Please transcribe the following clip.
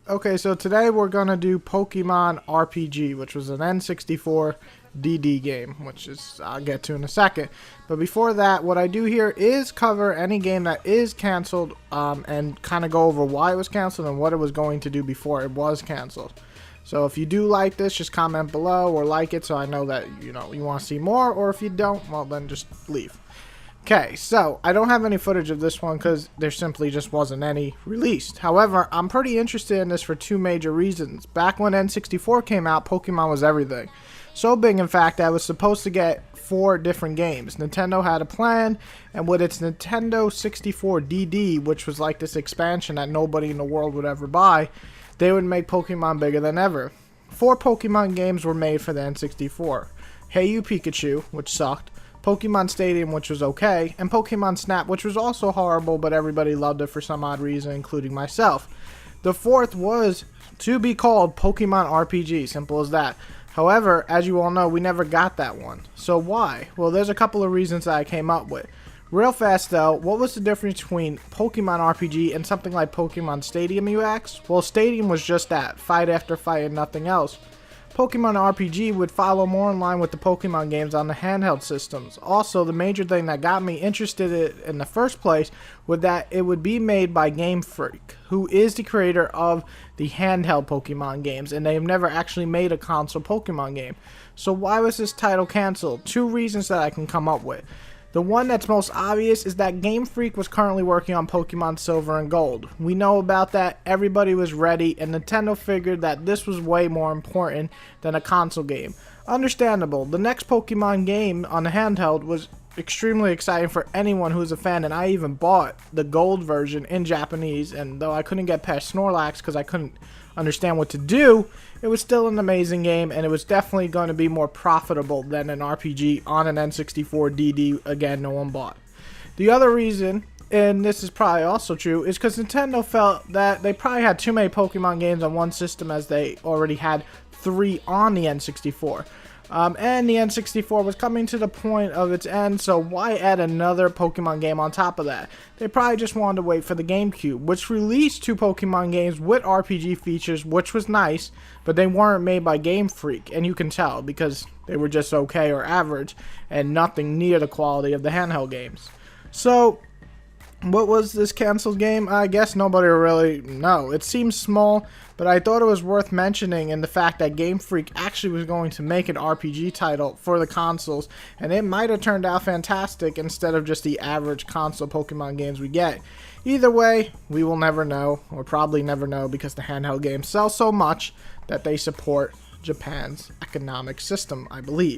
Okay, so today we're gonna do Pokemon RPG, which was an N64 DD game, which is I'll get to in a second. But before that, what I do here is cover any game that is canceled, and kind of go over why it was canceled and what it was going to do before it was canceled. So if you do like this, just comment below or like it so I know that you want to see more. Or if you don't, well then just leave. Okay, so I don't have any footage of this one because there simply just wasn't any released. However, I'm pretty interested in this for two major reasons. Back when N64 came out, Pokemon was everything. So big, in fact, that I was supposed to get 4 different games. Nintendo had a plan, and with its Nintendo 64 DD, which was like this expansion that nobody in the world would ever buy, they would make Pokemon bigger than ever. 4 Pokemon games were made for the N64. Hey You Pikachu, which sucked. Pokemon Stadium, which was okay, and Pokemon Snap, which was also horrible, but everybody loved it for some odd reason, including myself. The 4th was to be called Pokemon RPG, simple as that. However, as you all know, we never got that one. So why? Well, there's a couple of reasons that I came up with. Real fast though, what was the difference between Pokemon RPG and something like Pokemon Stadium, you ask? Well, Stadium was just that, fight after fight and nothing else. Pokemon RPG would follow more in line with the Pokemon games on the handheld systems. Also, the major thing that got me interested in the first place was that it would be made by Game Freak, who is the creator of the handheld Pokemon games, and they have never actually made a console Pokemon game. So why was this title canceled? 2 reasons that I can come up with. The one that's most obvious is that Game Freak was currently working on Pokemon Silver and Gold. We know about that, everybody was ready, and Nintendo figured that this was way more important than a console game. Understandable, the next Pokemon game on the handheld was extremely exciting for anyone who was a fan, and I even bought the Gold version in Japanese, and though I couldn't get past Snorlax because I couldn't understand what to do, it was still an amazing game, and it was definitely going to be more profitable than an RPG on an N64 DD, again, no one bought. The other reason, and this is probably also true, is because Nintendo felt that they probably had too many Pokemon games on one system as they already had 3 on the N64. And the N64 was coming to the point of its end, so why add another Pokemon game on top of that? They probably just wanted to wait for the GameCube, which released 2 Pokemon games with RPG features, which was nice, but they weren't made by Game Freak, and you can tell because they were just okay or average, and nothing near the quality of the handheld games. So what was this canceled game? I guess nobody really know. It seems small, but I thought it was worth mentioning in the fact that Game Freak actually was going to make an RPG title for the consoles, and it might have turned out fantastic instead of just the average console Pokemon games we get. Either way, we will never know, or probably never know, because the handheld games sell so much that they support Japan's economic system, I believe.